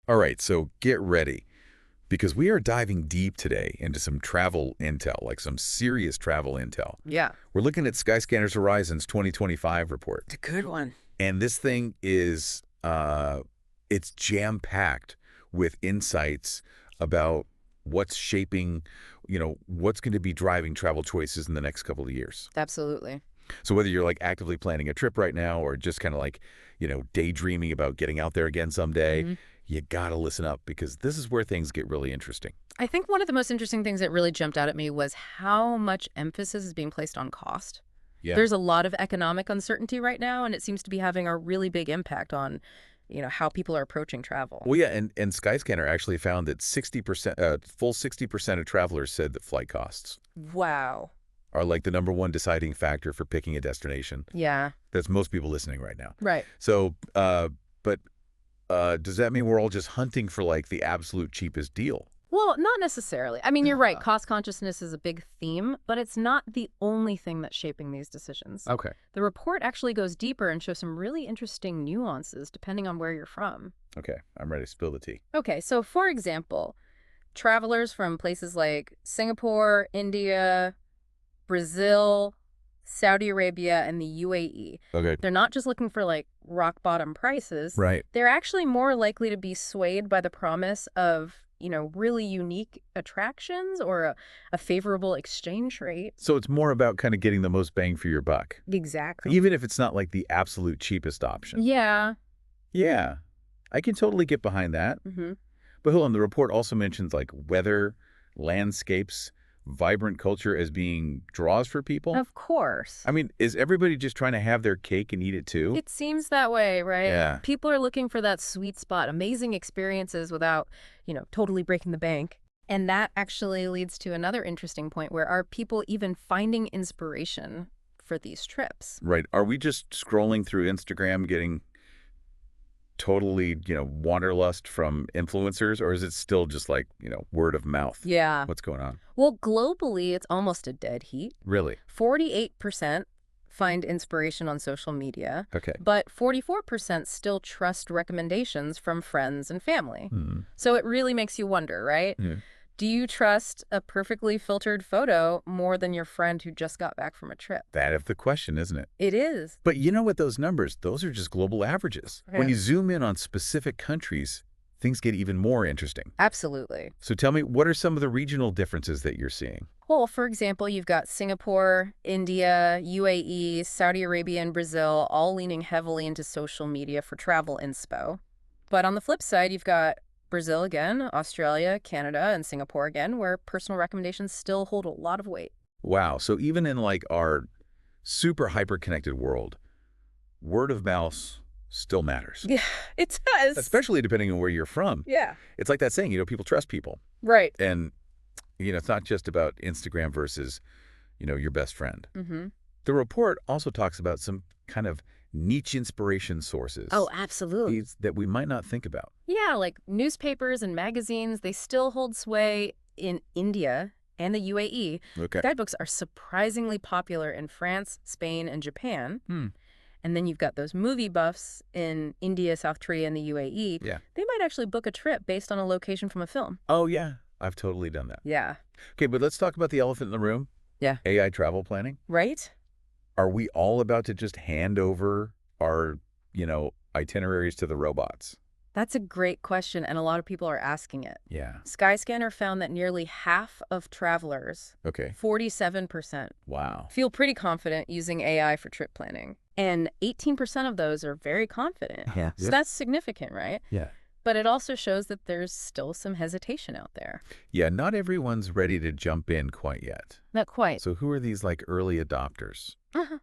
All right, so get ready, because we are diving deep today into some travel intel, like some serious travel intel. Yeah. We're looking at Skyscanner's Horizons 2025 report. It's a good one. And this thing is, it's jam-packed with insights about what's shaping, what's going to be driving travel choices in the next couple of years. Absolutely. So whether you're like actively planning a trip right now or just kind of like, daydreaming about getting out there again someday, hmm you got to listen up because this is where things get really interesting. I think one of the most interesting things that really jumped out at me was how much emphasis is being placed on cost. Yeah. There's a lot of economic uncertainty right now, and it seems to be having a really big impact on, how people are approaching travel. Well, yeah, and Skyscanner actually found that 60%, full 60% of travelers said that flight costs Wow. are like the #1 deciding factor for picking a destination. Yeah. That's most people listening right now. Right. So, but does that mean we're all just hunting for like the absolute cheapest deal? Well, not necessarily. I mean, you're right. Uh, Cost consciousness is a big theme, but it's not the only thing that's shaping these decisions. Okay. The report actually goes deeper and shows some really interesting nuances depending on where you're from. Okay, I'm ready to spill the tea. Okay, so for example, travelers from places like Singapore, India, Brazil, Saudi Arabia, and the UAE, Okay. they're not just looking for like rock bottom prices. Right. They're actually more likely to be swayed by the promise of, really unique attractions or a favorable exchange rate. So it's more about kind of getting the most bang for your buck, Exactly. even if it's not like the absolute cheapest option. Yeah. Yeah, I can totally get behind that. hmm But hold on, the report also mentions like weather, landscapes, vibrant culture as being draws for people. Of course. I mean, is everybody just trying to have their cake and eat it too? It seems that way, right? Yeah. People are looking for that sweet spot, amazing experiences without, totally breaking the bank. And that actually leads to another interesting point where are people even finding inspiration for these trips? Right. Are we just scrolling through Instagram getting totally, wanderlust from influencers, or is it still just like, word of mouth? Yeah. What's going on? Well, globally, it's almost a dead heat. Really? 48% find inspiration on social media, Okay. but 44% still trust recommendations from friends and family. Hmm. So it really makes you wonder, right? Yeah. Do you trust a perfectly filtered photo more than your friend who just got back from a trip? That is the question, isn't it? It is. But you know what, those numbers, those are just global averages. When Yeah. you zoom in on specific countries, things get even more interesting. Absolutely. So tell me, what are some of the regional differences that you're seeing? Well, for example, you've got Singapore, India, UAE, Saudi Arabia, and Brazil all leaning heavily into social media for travel inspo. But on the flip side, you've got Brazil again, Australia, Canada, and Singapore again, where personal recommendations still hold a lot of weight. Wow. So even in like our super hyper-connected world, word of mouth still matters, Yeah, it does. especially depending on where you're from. Yeah. It's like that saying, people trust people. Right. And, it's not just about Instagram versus, your best friend. Mm-hmm. The report also talks about some kind of niche inspiration sources. Oh, absolutely. These that we might not think about. Yeah, like newspapers and magazines, they still hold sway in India and the UAE. Okay. Guidebooks are surprisingly popular in France, Spain, and Japan. Hmm. And then you've got those movie buffs in India, South Korea, and the UAE. Yeah. They might actually book a trip based on a location from a film. Oh, yeah. I've totally done that. Yeah. Okay, but let's talk about the elephant in the room. Yeah. AI travel planning. Right? Are we all about to just hand over our, itineraries to the robots? That's a great question, and a lot of people are asking it. Yeah. Skyscanner found that nearly half of travelers, Okay. 47%, Wow. feel pretty confident using AI for trip planning. And 18% of those are very confident. Yeah. So that's significant, right? Yeah. But it also shows that there's still some hesitation out there. Yeah, not everyone's ready to jump in quite yet. Not quite. So who are these like early adopters? Uh-huh.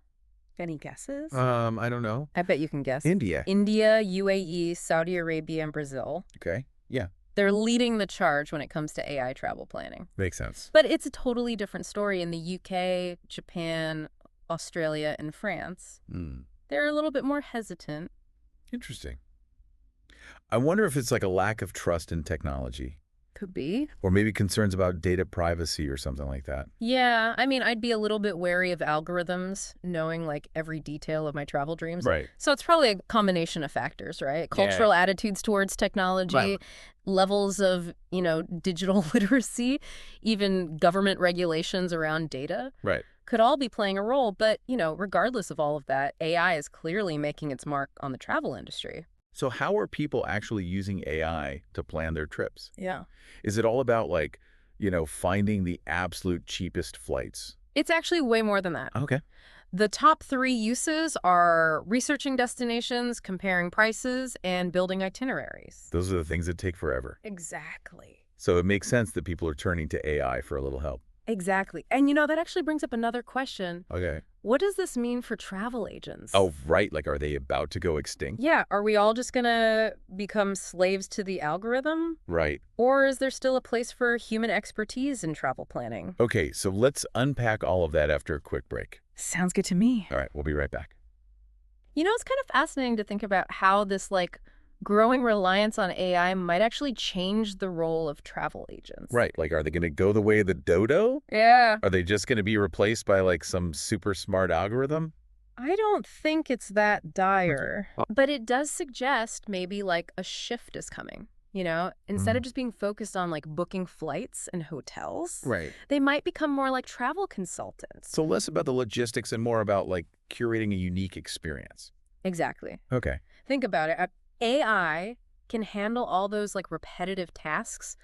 Any guesses? I don't know. I bet you can guess. India. India, UAE, Saudi Arabia, and Brazil. Okay. Yeah. They're leading the charge when it comes to AI travel planning. Makes sense. But it's a totally different story in the UK, Japan, Australia, and France. Hmm. They're a little bit more hesitant. Interesting. I wonder if it's like a lack of trust in technology. Could be. Or maybe concerns about data privacy or something like that. Yeah, I mean, I'd be a little bit wary of algorithms knowing like every detail of my travel dreams. Right. So it's probably a combination of factors, right? Yeah. Cultural attitudes towards technology, Right. levels of, digital literacy, even government regulations around data Right. could all be playing a role. But, regardless of all of that, AI is clearly making its mark on the travel industry. So how are people actually using AI to plan their trips? Yeah. Is it all about like, finding the absolute cheapest flights? It's actually way more than that. Okay. The top 3 uses are researching destinations, comparing prices, and building itineraries. Those are the things that take forever. Exactly. So it makes sense that people are turning to AI for a little help. Exactly. And that actually brings up another question. Okay. What does this mean for travel agents? Oh, right. Like, are they about to go extinct? Yeah, are we all just gonna become slaves to the algorithm? Right. Or is there still a place for human expertise in travel planning? Okay, so let's unpack all of that after a quick break. Sounds good to me. All right, we'll be right back. It's kind of fascinating to think about how this, growing reliance on AI might actually change the role of travel agents. Right. Like, are they going to go the way of the dodo? Yeah. Are they just going to be replaced by like some super smart algorithm? I don't think it's that dire, but it does suggest maybe a shift is coming. Instead of just being focused on booking flights and hotels, Right. they might become more like travel consultants. So less about the logistics and more about like curating a unique experience. Exactly. Okay. Think about it. AI can handle all those repetitive tasks,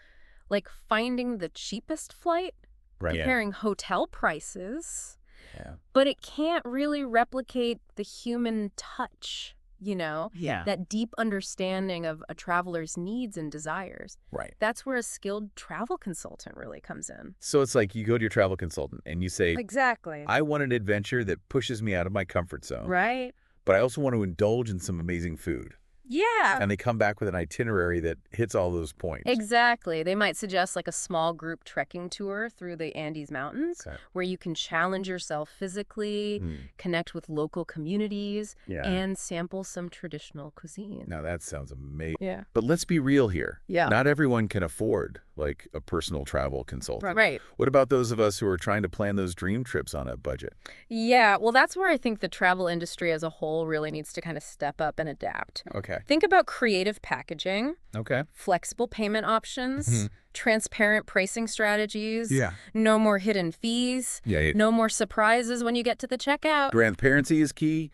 like finding the cheapest flight, Right. comparing hotel prices, Yeah. but it can't really replicate the human touch, Yeah. that deep understanding of a traveler's needs and desires. Right. That's where a skilled travel consultant really comes in. So it's like you go to your travel consultant and you say, Exactly. I want an adventure that pushes me out of my comfort zone, Right? but I also want to indulge in some amazing food. Yeah. And they come back with an itinerary that hits all those points. Exactly. They might suggest a small group trekking tour through the Andes Mountains, Okay. where you can challenge yourself physically, connect with local communities, Yeah. and sample some traditional cuisine. Now that sounds amazing. Yeah. But let's be real here. Yeah. Not everyone can afford like a personal travel consultant. Right. What about those of us who are trying to plan those dream trips on a budget? Yeah. Well, that's where I think the travel industry as a whole really needs to kind of step up and adapt. Okay. Think about creative packaging, Okay. flexible payment options, transparent pricing strategies, Yeah. no more hidden fees, Yeah. no more surprises when you get to the checkout. Transparency is key.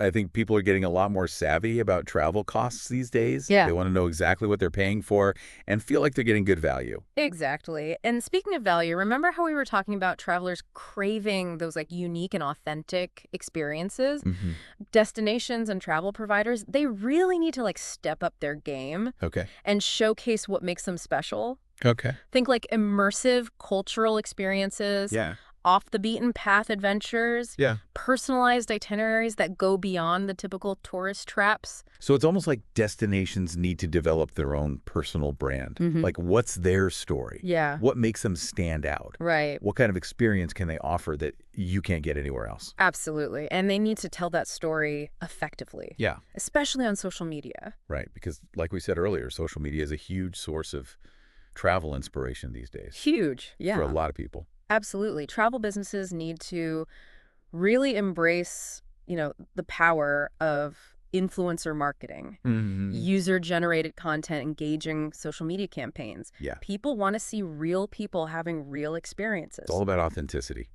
I think people are getting a lot more savvy about travel costs these days. Yeah. They want to know exactly what they're paying for and feel like they're getting good value. Exactly. And speaking of value, remember how we were talking about travelers craving those unique and authentic experiences? Destinations and travel providers, they really need to step up their game Okay. and showcase what makes them special. Okay. Think immersive cultural experiences, Yeah. off the beaten path adventures, Yeah. personalized itineraries that go beyond the typical tourist traps. So it's almost like destinations need to develop their own personal brand. Like, what's their story? Yeah. What makes them stand out? Right. What kind of experience can they offer that you can't get anywhere else? Absolutely. And they need to tell that story effectively. Yeah. Especially on social media. Right. Because like we said earlier, social media is a huge source of travel inspiration these days Huge. Yeah. for a lot of people. Absolutely. Travel businesses need to really embrace, the power of influencer marketing, user-generated content, engaging social media campaigns. Yeah. People want to see real people having real experiences. It's all about authenticity.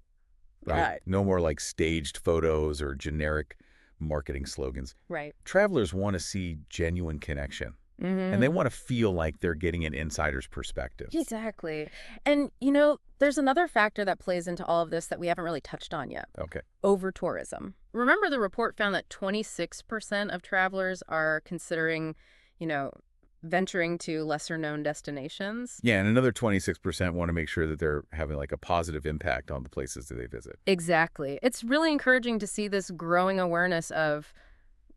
Right. No more like staged photos or generic marketing slogans. Right. Travelers want to see genuine connection. And they want to feel like they're getting an insider's perspective. Exactly. And, there's another factor that plays into all of this that we haven't really touched on yet. Okay. Over-tourism. Remember the report found that 26% of travelers are considering, venturing to lesser-known destinations? Yeah, and another 26% want to make sure that they're having like a positive impact on the places that they visit. Exactly. It's really encouraging to see this growing awareness of,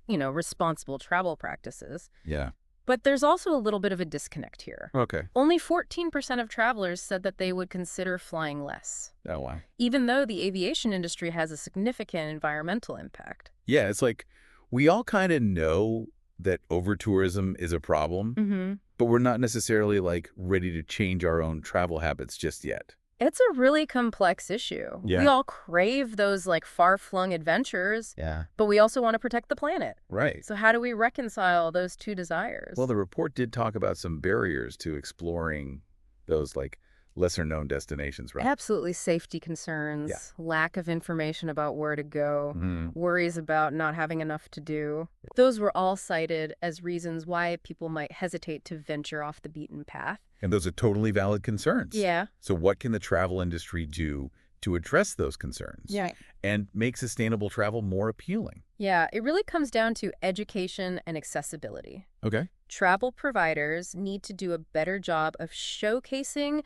responsible travel practices. Yeah. But there's also a little bit of a disconnect here. Okay. Only 14% of travelers said that they would consider flying less, Oh, wow. even though the aviation industry has a significant environmental impact. Yeah, it's like we all kind of know that over-tourism is a problem, But we're not necessarily like ready to change our own travel habits just yet. It's a really complex issue. Yeah. We all crave those like far-flung adventures, Yeah. but we also want to protect the planet. Right. So how do we reconcile those two desires? Well, the report did talk about some barriers to exploring those like lesser known destinations, right? Absolutely, safety concerns, Yeah. lack of information about where to go, Mhm. worries about not having enough to do. Those were all cited as reasons why people might hesitate to venture off the beaten path. And those are totally valid concerns. Yeah. So what can the travel industry do to address those concerns Yeah. and make sustainable travel more appealing? Yeah, it really comes down to education and accessibility. Okay. Travel providers need to do a better job of showcasing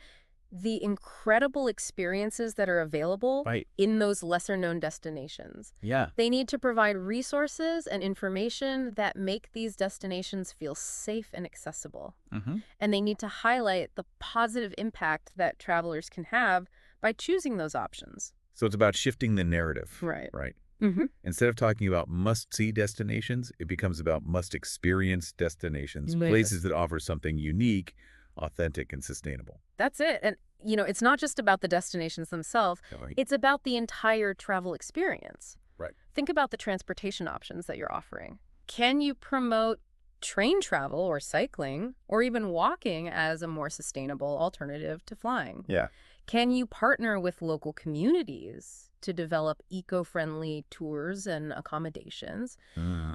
the incredible experiences that are available Right. in those lesser-known destinations. Yeah. They need to provide resources and information that make these destinations feel safe and accessible. Mm-hmm. And they need to highlight the positive impact that travelers can have by choosing those options. So it's about shifting the narrative. Right. Right. Mm-hmm. Instead of talking about must-see destinations, it becomes about must-experience destinations, Yes. places that offer something unique, authentic, and sustainable. That's it. And, it's not just about the destinations themselves. Right. It's about the entire travel experience. Right. Think about the transportation options that you're offering. Can you promote train travel or cycling or even walking as a more sustainable alternative to flying? Yeah. Can you partner with local communities to develop eco-friendly tours and accommodations?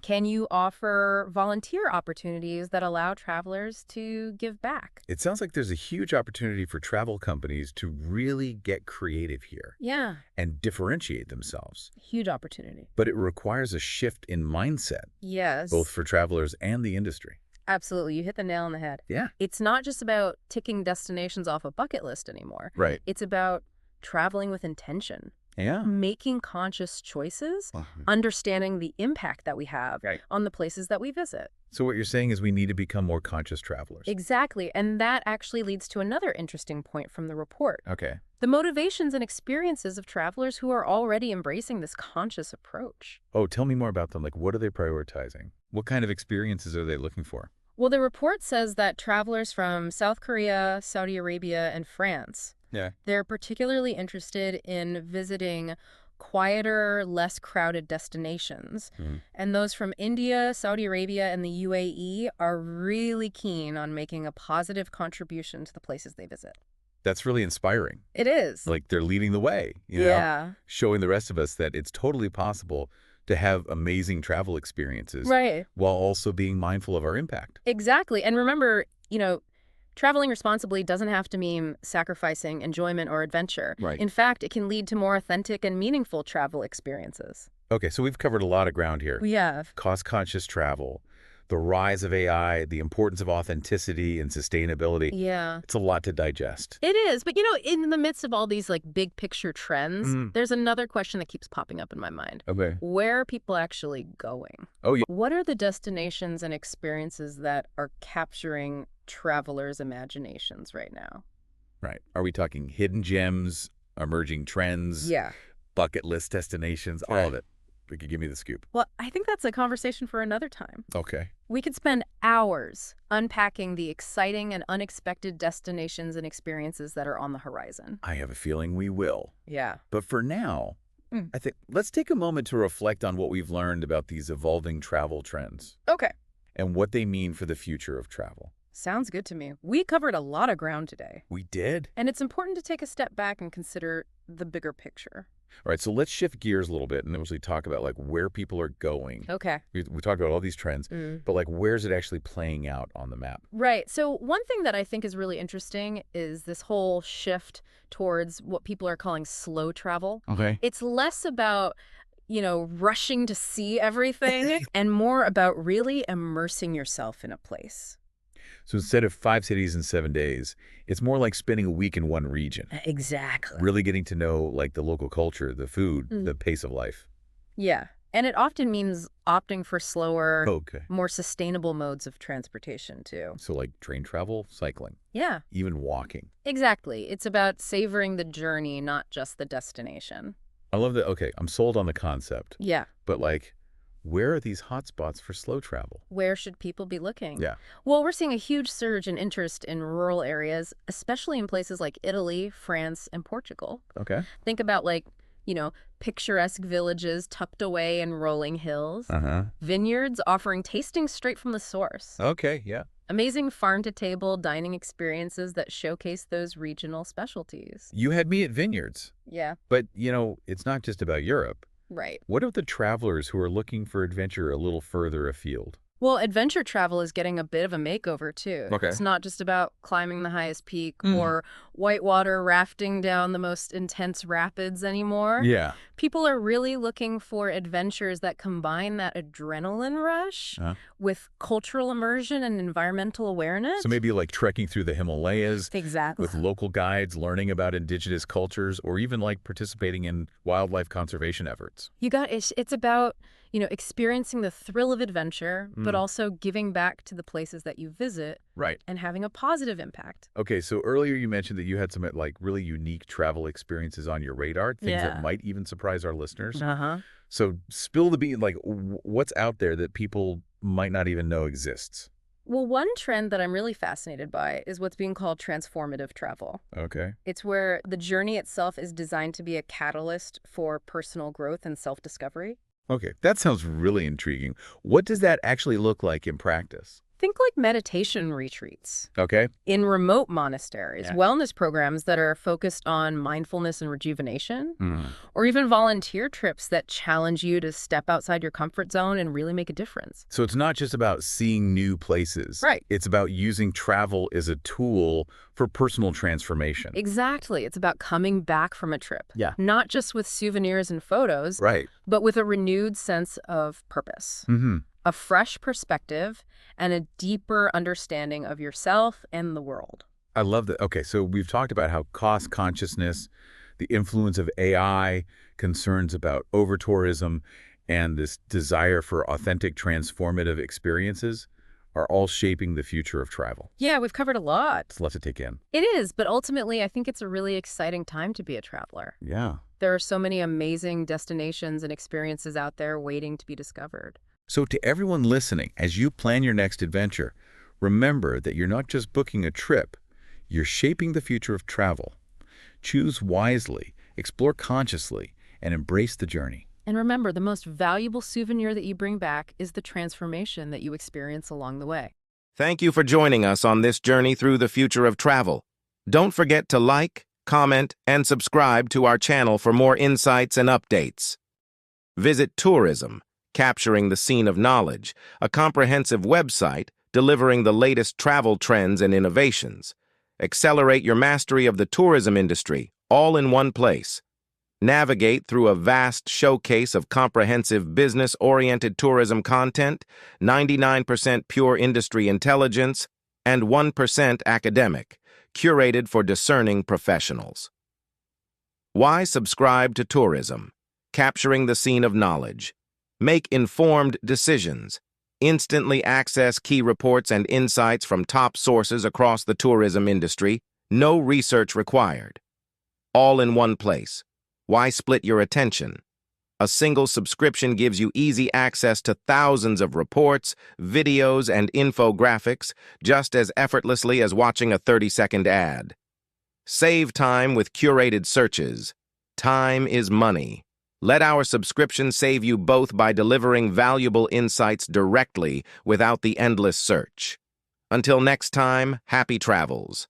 Can you offer volunteer opportunities that allow travelers to give back? It sounds like there's a huge opportunity for travel companies to really get creative here Yeah, and differentiate themselves. huge opportunity. But it requires a shift in mindset, Yes. both for travelers and the industry. Absolutely. You hit the nail on the head. Yeah. It's not just about ticking destinations off a bucket list anymore. Right. It's about traveling with intention, Yeah. making conscious choices, Uh-huh. understanding the impact that we have Right. on the places that we visit. So what you're saying is we need to become more conscious travelers. Exactly. And that actually leads to another interesting point from the report. Okay. The motivations and experiences of travelers who are already embracing this conscious approach. Oh, tell me more about them. Like, what are they prioritizing? What kind of experiences are they looking for? Well, the report says that travelers from South Korea, Saudi Arabia, and France, Yeah. they're particularly interested in visiting quieter, less crowded destinations. Mhm. And those from India, Saudi Arabia, and the UAE are really keen on making a positive contribution to the places they visit. That's really inspiring. It is. Like they're leading the way, Yeah. showing the rest of us that it's totally possible to have amazing travel experiences Right. while also being mindful of our impact. Exactly. And remember, traveling responsibly doesn't have to mean sacrificing enjoyment or adventure. Right. In fact, it can lead to more authentic and meaningful travel experiences. Okay, so we've covered a lot of ground here. We have. Cost-conscious travel, the rise of AI, the importance of authenticity and sustainability. Yeah. It's a lot to digest. It is. But, in the midst of all these big picture trends, there's another question that keeps popping up in my mind. Okay. Where are people actually going? Oh, yeah. What are the destinations and experiences that are capturing travelers' imaginations right now? Right. Are we talking hidden gems, emerging trends, Yeah. bucket list destinations, all of it? You could give me the scoop. Well, I think that's a conversation for another time. Okay. We could spend hours unpacking the exciting and unexpected destinations and experiences that are on the horizon. I have a feeling we will. Yeah. But for now, I think let's take a moment to reflect on what we've learned about these evolving travel trends Okay. and what they mean for the future of travel. Sounds good to me. We covered a lot of ground today. We did. And it's important to take a step back and consider the bigger picture. All right, so let's shift gears a little bit and actually talk about where people are going. Okay. We talked about all these trends, but where's it actually playing out on the map? Right. So one thing that I think is really interesting is this whole shift towards what people are calling slow travel. Okay. It's less about, rushing to see everything and more about really immersing yourself in a place. So instead of 5 cities in 7 days, it's more like spending a week in one region. Exactly. Really getting to know the local culture, the food, the pace of life. Yeah. And it often means opting for slower, Okay. more sustainable modes of transportation, too. So train travel, cycling, Yeah, even walking. exactly. It's about savoring the journey, not just the destination. I love that. Okay, I'm sold on the concept, Yeah. but Where are these hotspots for slow travel? Where should people be looking? Yeah. Well, we're seeing a huge surge in interest in rural areas, especially in places like Italy, France, and Portugal. Okay. Think about picturesque villages tucked away in rolling hills, Uh-huh. vineyards offering tastings straight from the source, Okay, yeah. amazing farm-to-table dining experiences that showcase those regional specialties. You had me at vineyards. Yeah, But, it's not just about Europe. right. What of the travelers who are looking for adventure a little further afield? Well, adventure travel is getting a bit of a makeover, too. Okay. It's not just about climbing the highest peak Mm. or whitewater rafting down the most intense rapids anymore. Yeah. People are really looking for adventures that combine that adrenaline rush Uh-huh. with cultural immersion and environmental awareness. So maybe like trekking through the Himalayas Exactly. with local guides, learning about indigenous cultures, or even like participating in wildlife conservation efforts. It's about, experiencing the thrill of adventure, but Mm. also giving back to the places that you visit Right. and having a positive impact. Okay, so earlier you mentioned that you had some like really unique travel experiences on your radar, things that Yeah. might even surprise our listeners. Uh-huh. So spill the beans, like what's out there that people might not even know exists? Well, one trend that I'm really fascinated by is what's being called transformative travel. Okay. It's where the journey itself is designed to be a catalyst for personal growth and self-discovery. Okay, that sounds really intriguing. What does that actually look like in practice? Think like meditation retreats Okay. in remote monasteries, Yeah. wellness programs that are focused on mindfulness and rejuvenation, Mm. or even volunteer trips that challenge you to step outside your comfort zone and really make a difference. So it's not just about seeing new places. Right. It's about using travel as a tool for personal transformation. Exactly. It's about coming back from a trip. Yeah. Not just with souvenirs and photos, Right. but with a renewed sense of purpose, Mm-hmm. a fresh perspective, and a deeper understanding of yourself and the world. I love that. Okay, so we've talked about how cost consciousness, the influence of AI, concerns about overtourism, and this desire for authentic transformative experiences are all shaping the future of travel. Yeah, we've covered a lot. It's a lot to take in. It is, but ultimately, I think it's a really exciting time to be a traveler. Yeah. There are so many amazing destinations and experiences out there waiting to be discovered. So to everyone listening, as you plan your next adventure, remember that you're not just booking a trip, you're shaping the future of travel. Choose wisely, explore consciously, and embrace the journey. And remember, the most valuable souvenir that you bring back is the transformation that you experience along the way. Thank you for joining us on this journey through the future of travel. Don't forget to like, comment, and subscribe to our channel for more insights and updates. Visit Tourism, Capturing the Scene of Knowledge, a comprehensive website delivering the latest travel trends and innovations. Accelerate your mastery of the tourism industry, all in one place. Navigate through a vast showcase of comprehensive business-oriented tourism content, 99% pure industry intelligence, and 1% academic, curated for discerning professionals. Why subscribe to Tourism? Capturing the Scene of Knowledge. Make informed decisions. Instantly access key reports and insights from top sources across the tourism industry. No research required. All in one place. Why split your attention? A single subscription gives you easy access to thousands of reports, videos, and infographics just as effortlessly as watching a 30-second ad. Save time with curated searches. Time is money. Let our subscription save you both by delivering valuable insights directly without the endless search. Until next time, happy travels.